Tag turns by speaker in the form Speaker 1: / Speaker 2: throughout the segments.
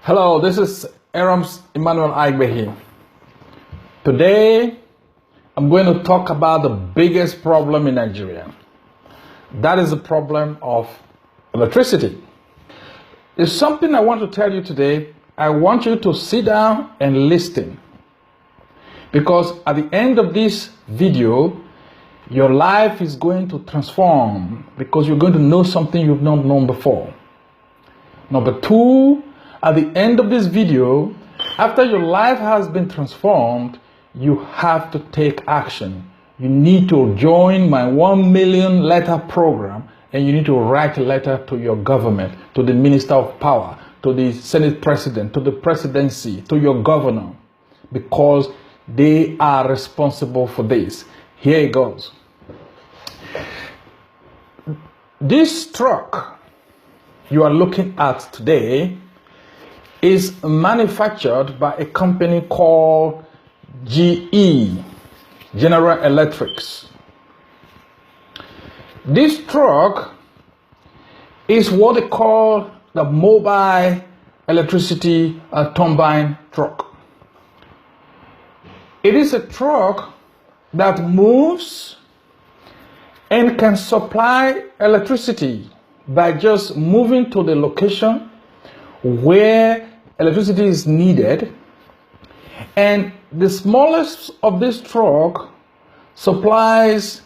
Speaker 1: Hello, this is Erams Emmanuel Aigbehi. Today, I'm going to talk about the biggest problem in Nigeria. That is the problem of electricity. There's something I want to tell you today. I want you to sit down and listen. Because at the end of this video, your life is going to transform because you're going to know something you've not known before. Number two, at the end of this video, after your life has been transformed, you have to take action. You need to join my 1 million letter program, and you need to write a letter to your government, to the Minister of Power, to the Senate President, to the Presidency, to your governor, because they are responsible for this. Here it goes. This truck you are looking at today is manufactured by a company called GE, General Electrics. This truck is what they call the mobile electricity turbine truck. It is a truck that moves and can supply electricity by just moving to the location where electricity is needed, and the smallest of this truck supplies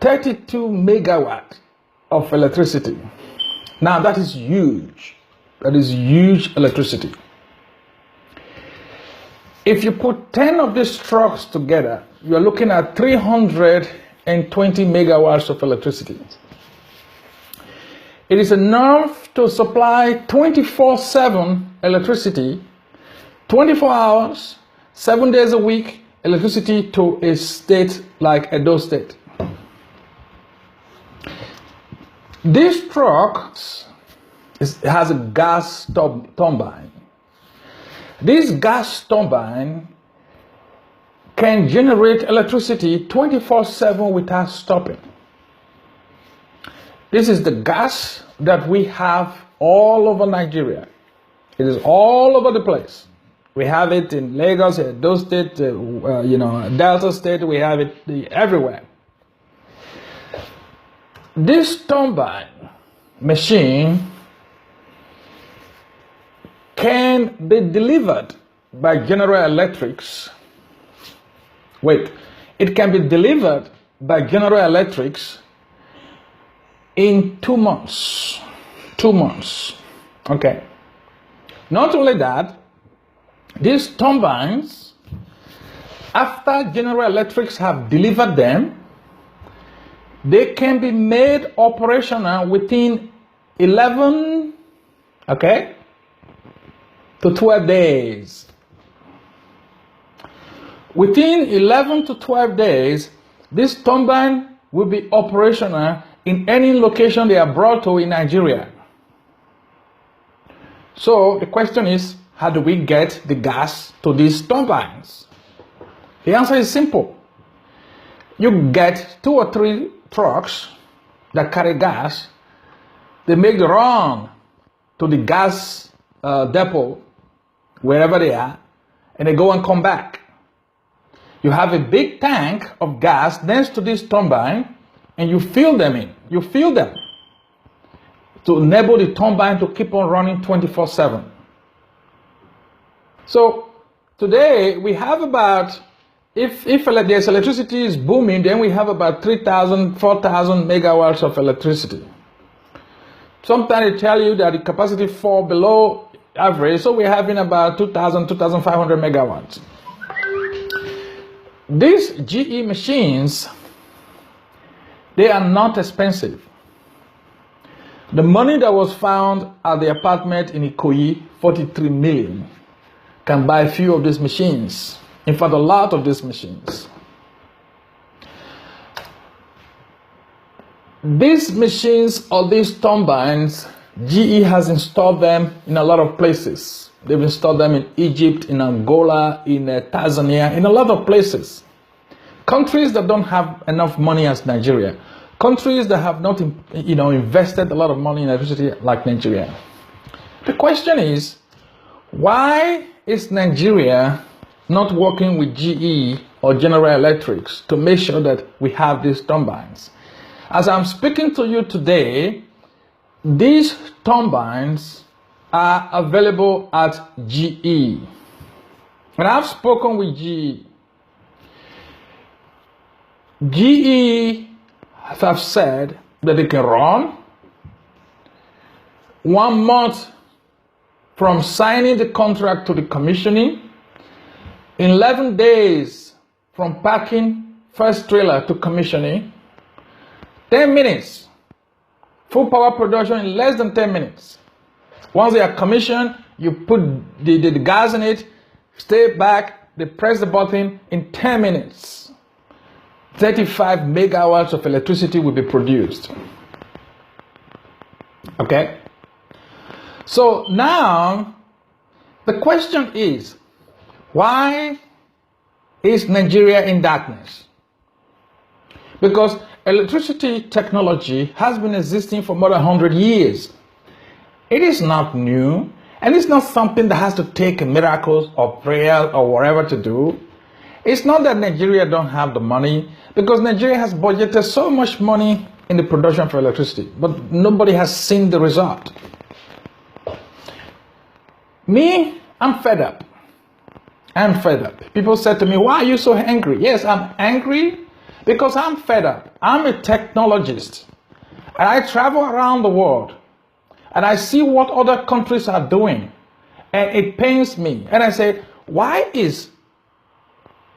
Speaker 1: 32 megawatt of electricity. Now that is huge. That is huge electricity. If you put 10 of these trucks together, you are looking at 320 megawatts of electricity. It is enough to supply 24/7 electricity, 24 hours, 7 days a week, electricity to a state like Edo State. This truck has a gas turbine. This gas turbine can generate electricity 24/7 without stopping. This is the gas that we have all over Nigeria. It is all over the place. We have it in Lagos, Edo State, Delta State. We have it everywhere. This turbine machine can be delivered by General Electrics. It can be delivered by General Electrics in 2 months. 2 months. Okay. Not only that, these turbines, after General Electrics have delivered them, they can be made operational within 11, to 12 days. Within 11 to 12 days, this turbine will be operational in any location they are brought to in Nigeria. So the question is, how do we get the gas to these turbines? The answer is simple. You get 2 or 3 trucks that carry gas. They make the run to the gas depot, wherever they are, and they go and come back. You have a big tank of gas next to this turbine, and you fill them in. You fill them to enable the turbine to keep on running 24/7. So today we have about, if there's electricity is booming, then we have about 3,000, 4,000 megawatts of electricity. Sometimes they tell you that the capacity fall below average, so we're having about 2,000, 2,500 megawatts. These GE machines, they are not expensive. The money that was found at the apartment in Ikoyi, 43 million, can buy a few of these machines. In fact, a lot of these machines. These machines or these turbines, GE has installed them in a lot of places. They've installed them in Egypt, in Angola, in Tanzania, in a lot of places. Countries that don't have enough money as Nigeria. Countries that have not, invested a lot of money in electricity like Nigeria. The question is, Why is Nigeria not working with GE or General Electrics to make sure that we have these turbines? As I'm speaking to you today, these turbines are available at GE. And I've spoken with GE. GE have said that they can run 1 month from signing the contract to the commissioning, 11 days from packing first trailer to commissioning, 10 minutes, full power production in less than 10 minutes. Once they are commissioned, you put the gas in it, stay back, they press the button, in 10 minutes, 35 megawatts of electricity will be produced. Okay? So now, the question is, why is Nigeria in darkness? Because electricity technology has been existing for more than 100 years. It is not new, and it's not something that has to take miracles or prayer or whatever to do. It's not that Nigeria don't have the money, because Nigeria has budgeted so much money in the production of electricity, but nobody has seen the result. Me, I'm fed up. I'm fed up. People said to me, why are you so angry? Yes, I'm angry because I'm fed up. I'm a technologist, and I travel around the world, and I see what other countries are doing, and it pains me. And I say, why is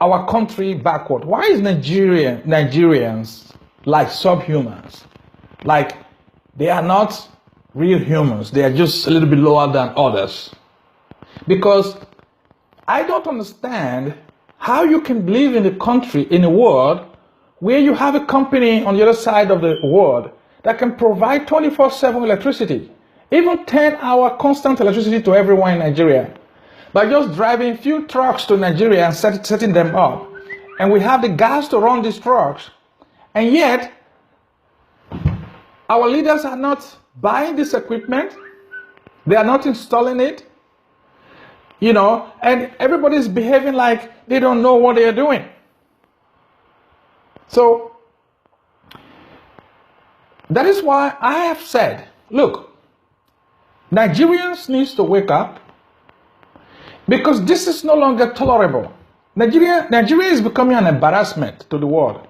Speaker 1: our country backward? Why is Nigerians like subhumans? Like they are not real humans. They are just a little bit lower than others. Because I don't understand how you can live in a country, in a world, where you have a company on the other side of the world that can provide 24/7 electricity, even 10-hour constant electricity to everyone in Nigeria, by just driving few trucks to Nigeria and setting them up. And we have the gas to run these trucks. And yet, our leaders are not buying this equipment. They are not installing it. You know, and everybody's behaving like they don't know what they are doing. So, that is why I have said, look, Nigerians need to wake up, because this is no longer tolerable. Nigeria is becoming an embarrassment to the world.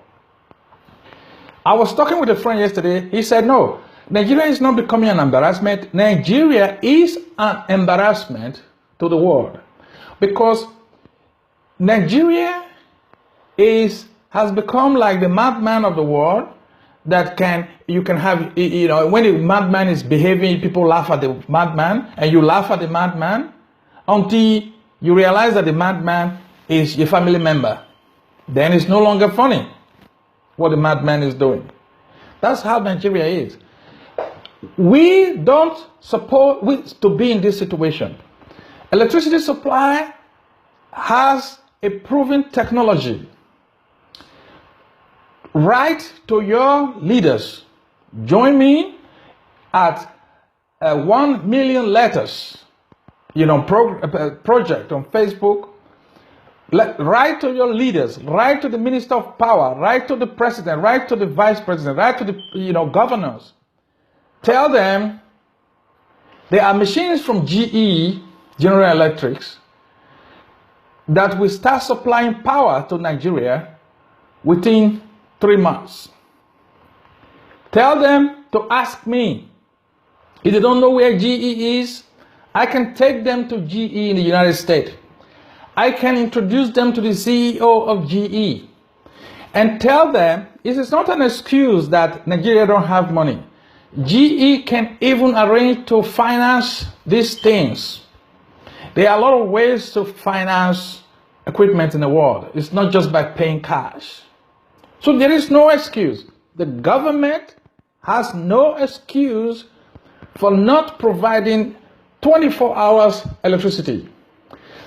Speaker 1: I was talking with a friend yesterday. He said, no, Nigeria is not becoming an embarrassment. Nigeria is an embarrassment to the world, because Nigeria has become like the madman of the world. That you can have, you know, when the madman is behaving, people laugh at the madman, and you laugh at the madman until you realize that the madman is your family member. Then it's no longer funny what the madman is doing. That's how Nigeria is. We don't suppose to be in this situation. Electricity supply has a proven technology. Write to your leaders. Join me at 1 million letters, you know, project on Facebook. Write to your leaders. Write to the Minister of Power. Write to the President. Write to the Vice President. Write to the governors. Tell them there are machines from GE, General Electrics, that will start supplying power to Nigeria within 3 months. Tell them to ask me. If they don't know where GE is, I can take them to GE in the United States. I can introduce them to the CEO of GE and tell them it is not an excuse that Nigeria don't have money. GE can even arrange to finance these things. There are a lot of ways to finance equipment in the world. It's not just by paying cash. So there is no excuse. The government has no excuse for not providing 24 hours electricity.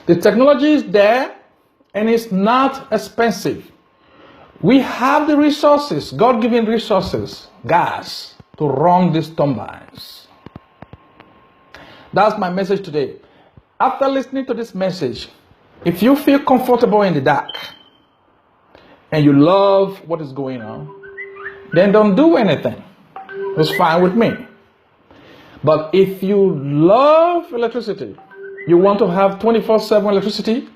Speaker 1: The technology is there and it's not expensive. We have the resources, God-given resources, gas, to run these turbines. That's my message today. After listening to this message, if you feel comfortable in the dark and you love what is going on, then don't do anything. It's fine with me. But if you love electricity, you want to have 24/7 electricity,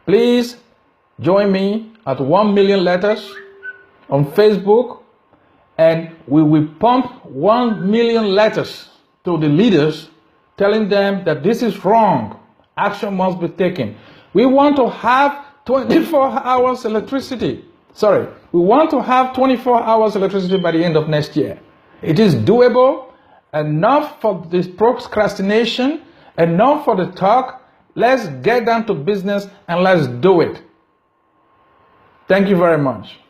Speaker 1: please join me at 1 million letters on Facebook, and we will pump 1 million letters to the leaders telling them that this is wrong. Action must be taken. We want to have 24 hours electricity. We want to have 24 hours electricity by the end of next year. It is doable. Enough for this procrastination, enough for the talk. Let's get down to business and let's do it. Thank you very much.